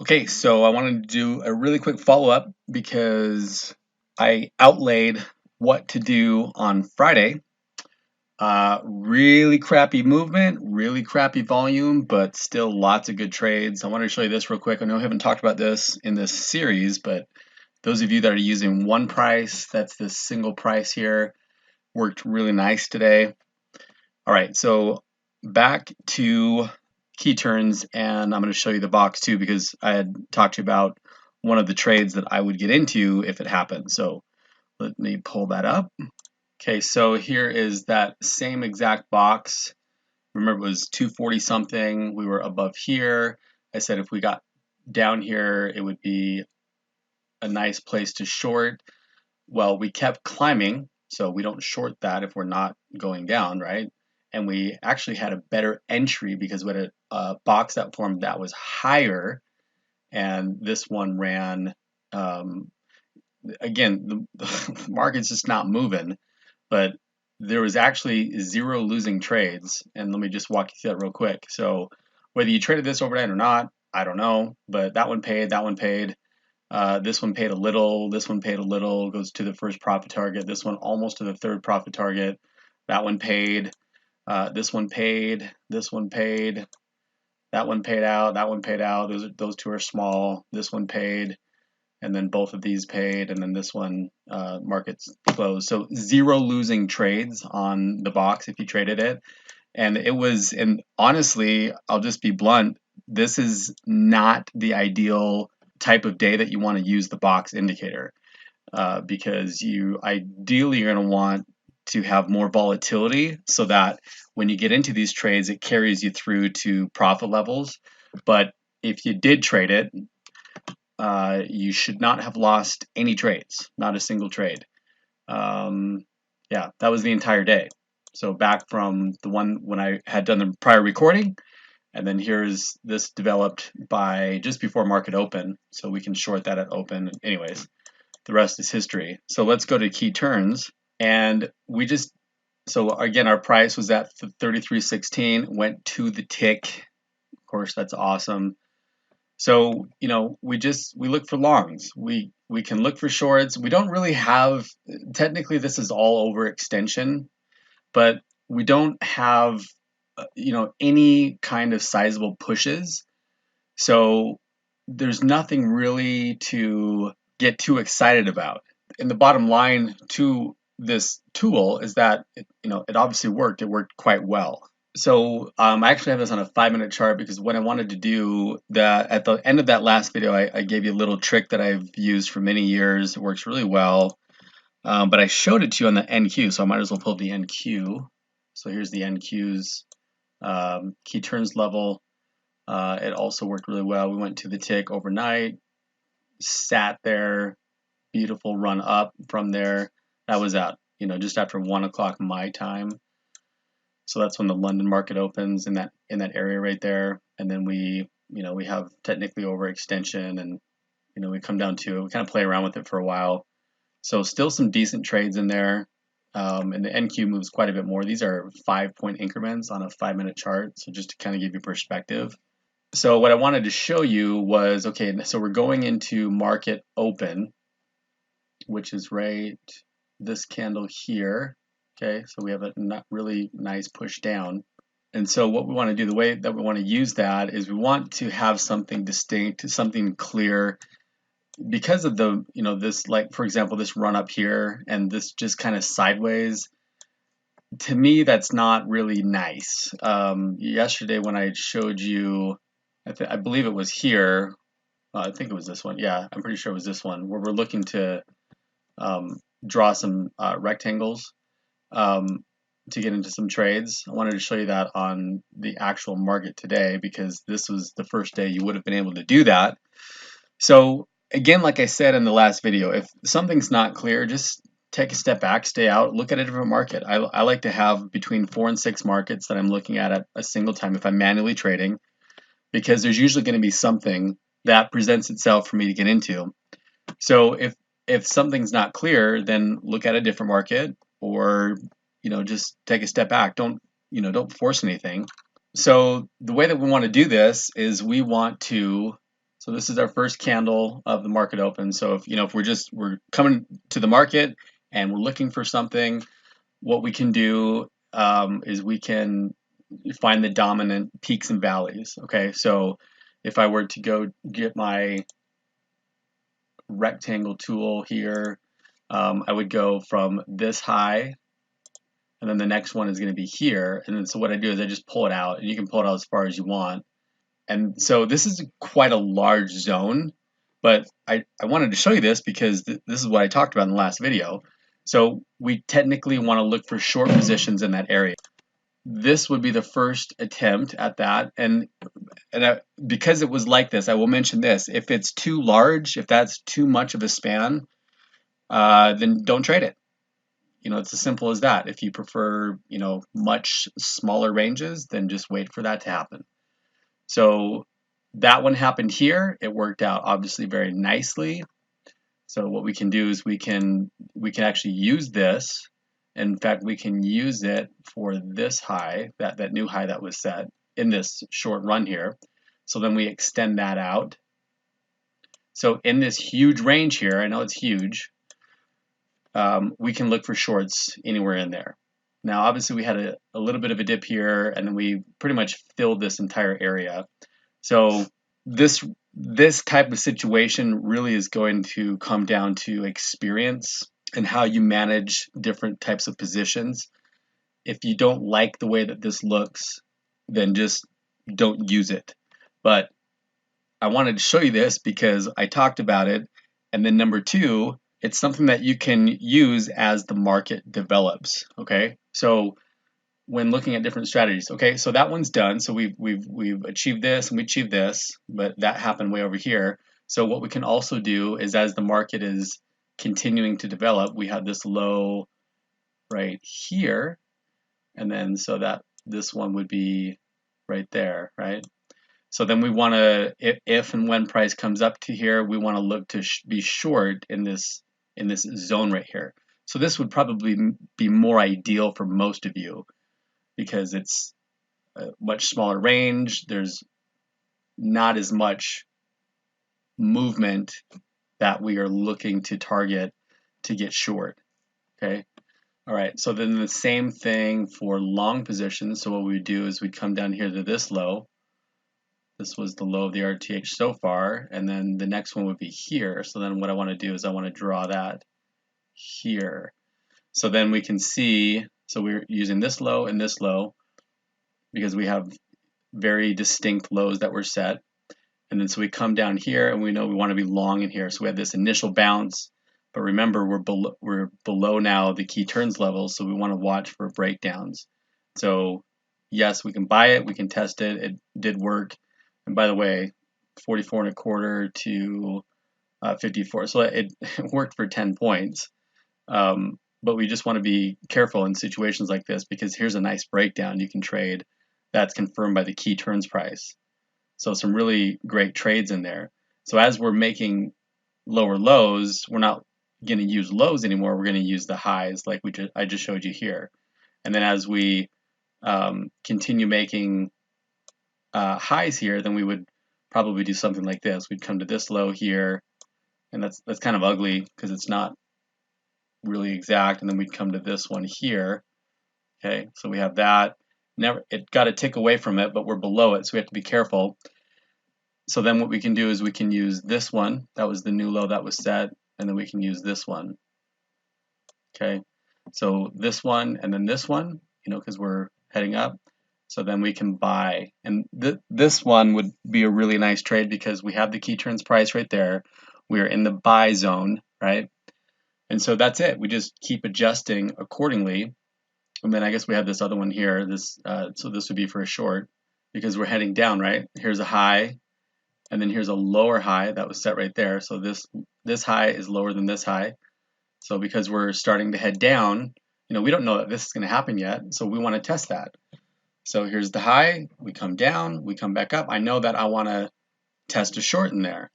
Okay, so I wanted to do a really quick follow-up because I outlaid what to do on Friday. Really crappy movement, really crappy volume, but still lots of good trades. I want to show you this real quick. I know I haven't talked about this in this series, but those of you that are using one price, that's this single price here, worked really nice today. All right, so back to key turns, and I'm going to show you the box too because I had talked to you about one of the trades that I would get into if it happened. So let me pull that up. Okay, so here is that same exact box. Remember, it was 240 something. We were above here. I said if we got down here, it would be a nice place to short. Well, we kept climbing, so we don't short that if we're not going down, right? And we actually had a better entry because we had a box that formed that was higher, and this one ran. Again, the market's just not moving, but there was actually zero losing trades. And let me just walk you through that real quick. So whether you traded this overnight or not, I don't know, but that one paid, that one paid. This one paid a little, this one paid a little, goes to the first profit target. This one almost to the third profit target. That one paid, this one paid, this one paid, that one paid out, that one paid out. Those two are small. This one paid, and then both of these paid, and then this one markets closed. So zero losing trades on the box if you traded it. And it was, and honestly, I'll just be blunt, this is not the ideal type of day that you want to use the box indicator because you ideally you're going to want to have more volatility so that when you get into these trades, it carries you through to profit levels. But if you did trade it, you should not have lost any trades, not a single trade. Yeah, that was the entire day. So back from the one when I had done the prior recording, and then here's this developed by just before market open, so we can short that at open. Anyways, the rest is history. So let's go to key turns, and we just, so again, our price was at 33.16, went to the tick. Of course, that's awesome. So, we look for longs. We can look for shorts. We don't really have, technically this is all overextension, but we don't have any kind of sizable pushes. So there's nothing really to get too excited about. And the bottom line to this tool is that it obviously worked. It worked quite well. So I actually have this on a 5-minute chart because what I wanted to do, that at the end of that last video, I gave you a little trick that I've used for many years. It works really well, but I showed it to you on the NQ, so I might as well pull up the NQ. So here's the NQ's key turns level. It also worked really well. We went to the tick overnight, sat there, beautiful run up from there. That was at just after 1 o'clock my time. So that's when the London market opens in that area right there, and then we have technically overextension, and we come down to it. We kind of play around with it for a while. So still some decent trades in there, and the NQ moves quite a bit more. These are 5-point increments on a 5-minute chart, so just to kind of give you perspective. So what I wanted to show you was, okay, so we're going into market open, which is right this candle here. Okay, so we have a really nice push down. And so what we want to do, the way that we want to use that is we want to have something distinct, something clear, because of the, this, like, for example, this run up here and this just kind of sideways. To me, that's not really nice. Yesterday when I showed you, I believe it was here, I think it was this one. Yeah, I'm pretty sure it was this one, where we're looking to draw some rectangles to get into some trades. I wanted to show you that on the actual market today because this was the first day you would have been able to do that. So again, like I said in the last video, if something's not clear, just take a step back, stay out, look at a different market. I like to have between 4 and 6 markets that I'm looking at a single time if I'm manually trading, because there's usually going to be something that presents itself for me to get into. So if something's not clear, then look at a different market, or just take a step back. Don't force anything. So the way that we want to do this is we want to So this is our first candle of the market open. So if we're coming to the market and we're looking for something, what we can do is we can find the dominant peaks and valleys. Okay, so if I were to go get my rectangle tool here, I would go from this high, and then the next one is going to be here. And then so what I do is I just pull it out, and you can pull it out as far as you want. And so this is quite a large zone, but I wanted to show you this because this is what I talked about in the last video. So we technically want to look for short positions in that area. This would be the first attempt at that. Because it was like this, I will mention this. If it's too large, if that's too much of a span, then don't trade it. It's as simple as that. If you prefer, much smaller ranges, then just wait for that to happen. So that one happened here. It worked out obviously very nicely. So what we can do is we can actually use this. In fact, we can use it for this high, that new high that was set in this short run here. So then we extend that out. So in this huge range here, I know it's huge, we can look for shorts anywhere in there. Now, obviously, we had a little bit of a dip here, and then we pretty much filled this entire area. So this type of situation really is going to come down to experience and how you manage different types of positions. If you don't like the way that this looks, then just don't use it. But I wanted to show you this because I talked about it. And then number two, it's something that you can use as the market develops. Okay, so when looking at different strategies, okay, so that one's done. So we've achieved this and we achieved this, but that happened way over here. So what we can also do is, as the market is continuing to develop, we have this low right here, and then so that this one would be right there, right? So then we want to, if and when price comes up to here, we want to look to be short in this zone right here. So this would probably be more ideal for most of you because it's a much smaller range. There's not as much movement that we are looking to target to get short. Okay. All right. So then the same thing for long positions. So what we would do is we'd come down here to this low. This was the low of the RTH so far, and then the next one would be here. So then what I want to do is I want to draw that here. So then we can see, so we're using this low and this low because we have very distinct lows that were set. And then so we come down here and we know we want to be long in here. So we have this initial bounce, but remember we're below now the key turns level, so we want to watch for breakdowns. So yes, we can buy it, we can test it. It did work. And by the way, 44.25 to 54. So it worked for 10 points. But we just want to be careful in situations like this because here's a nice breakdown you can trade that's confirmed by the key turns price. So some really great trades in there. So as we're making lower lows, we're not going to use lows anymore. We're going to use the highs like I just showed you here. And then as we continue making highs here, then we would probably do something like this. We'd come to this low here, and that's kind of ugly because it's not really exact, and then we'd come to this one here. Okay, so we have that. It got a tick away from it, but we're below it, so we have to be careful. So then what we can do is we can use this one. That was the new low that was set, and then we can use this one. Okay, so this one and then this one, because we're heading up. So then we can buy, and this one would be a really nice trade because we have the key turns price right there. We are in the buy zone, right? And so that's it. We just keep adjusting accordingly. And then I guess we have this other one here. So this would be for a short because we're heading down, right? Here's a high, and then here's a lower high that was set right there. So this high is lower than this high. So because we're starting to head down, we don't know that this is going to happen yet. So we want to test that. So here's the high, we come down, we come back up. I know that I want to test a short in there.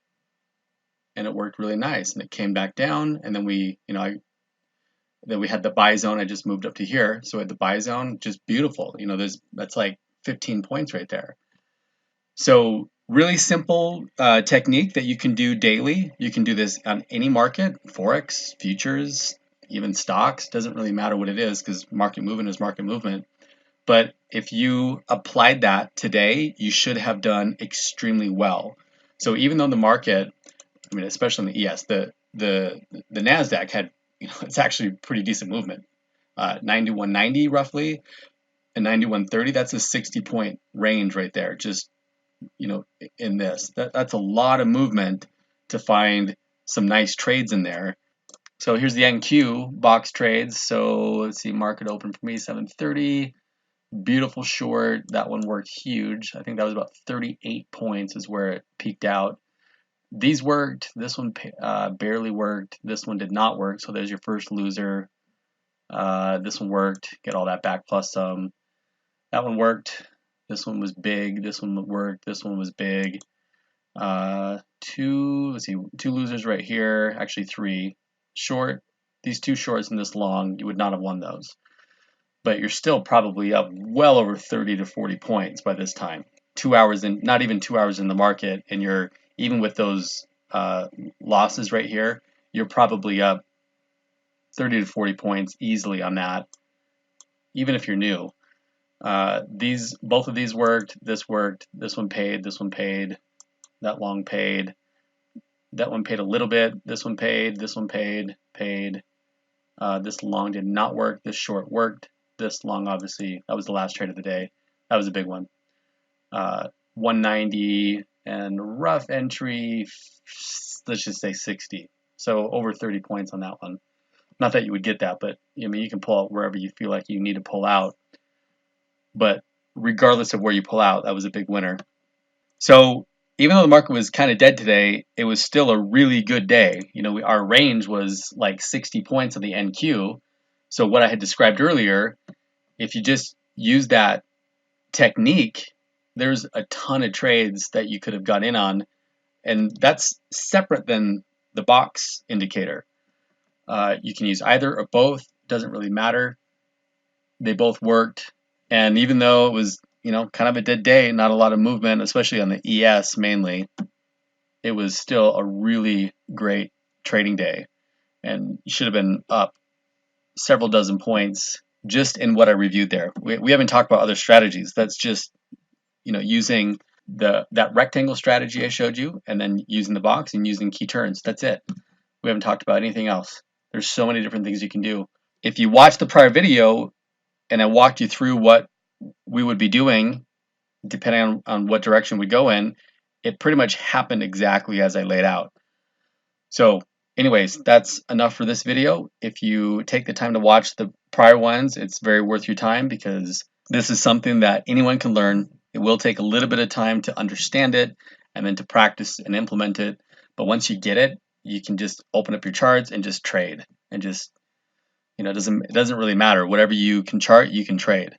And it worked really nice. And it came back down, and then then we had the buy zone. I just moved up to here. So at the buy zone, just beautiful. That's like 15 points right there. So Really simple technique that you can do daily. You can do this on any market, Forex, futures, even stocks. Doesn't really matter what it is because market movement is market movement. But if you applied that today, you should have done extremely well. So even though the market, I mean, especially in the ES, the Nasdaq had, it's actually pretty decent movement. 9190 roughly, and 9130. That's a 60-point range right there. Just in this, that's a lot of movement to find some nice trades in there. So here's the NQ box trades. So let's see, market open for me 730. Beautiful short. That one worked huge. I think that was about 38 points is where it peaked out. These worked. This one barely worked. This one did not work. So there's your first loser. This one worked. Get all that back plus some. That one worked. This one was big. This one worked. This one was big. Let's see, two losers right here. Actually, three. Short. These two shorts and this long, you would not have won those. But you're still probably up well over 30 to 40 points by this time. 2 hours in, not even 2 hours in the market, and you're even with those losses right here, you're probably up 30 to 40 points easily on that, even if you're new. Both of these worked. This worked. This one paid. This one paid. That long paid. That one paid a little bit. This one paid. This one paid. Paid. This long did not work. This short worked. This long, obviously, that was the last trade of the day. That was a big one. 190 and rough entry, let's just say 60. So over 30 points on that one. Not that you would get that, but I mean, you can pull out wherever you feel like you need to pull out. But regardless of where you pull out, that was a big winner. So even though the market was kind of dead today, it was still a really good day. Our range was like 60 points on the NQ. So what I had described earlier, if you just use that technique, there's a ton of trades that you could have got in on, and that's separate than the box indicator. You can use either or both, doesn't really matter. They both worked, and even though it was kind of a dead day, not a lot of movement, especially on the ES mainly, it was still a really great trading day, and you should have been up several dozen points just in what I reviewed there. We haven't talked about other strategies. That's just using that rectangle strategy I showed you, and then using the box and using key turns. That's it. We haven't talked about anything else. There's so many different things you can do. If you watched the prior video and I walked you through what we would be doing, depending on what direction we go in, it pretty much happened exactly as I laid out. So anyways, that's enough for this video. If you take the time to watch the prior ones, it's very worth your time because this is something that anyone can learn. It will take a little bit of time to understand it and then to practice and implement it. But once you get it, you can just open up your charts and just trade. And just, it doesn't really matter. Whatever you can chart, you can trade.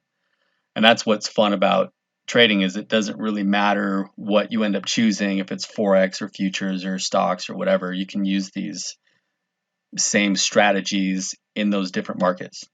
And that's what's fun about trading is it doesn't really matter what you end up choosing, if it's Forex or futures or stocks or whatever. You can use these same strategies in those different markets.